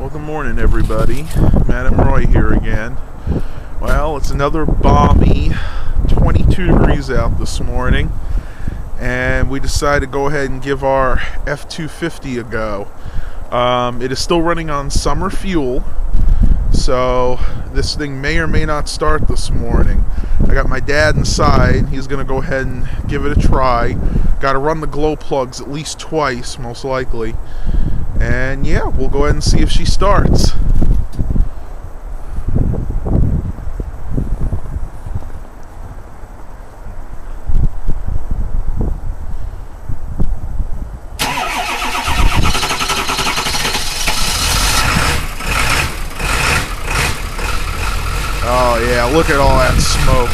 Well, good morning, everybody. Matt and Roy here again. Well, it's another balmy 22 degrees out this morning, and we decided to go ahead and give our F250 a go. It is still running on summer fuel, so this thing may or may not start this morning. I got my dad inside. He's going to go ahead and give it a try. Got to run the glow plugs at least twice, most likely. And yeah, we'll go ahead and see if she starts. Oh yeah, look at all that smoke.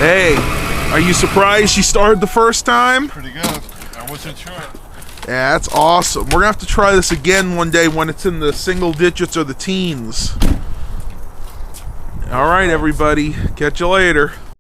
Hey, are you surprised she started the first time? Pretty good. I wasn't sure. Yeah, that's awesome. We're gonna have to try this again one day when it's in the single digits or the teens. All right, everybody. Catch you later.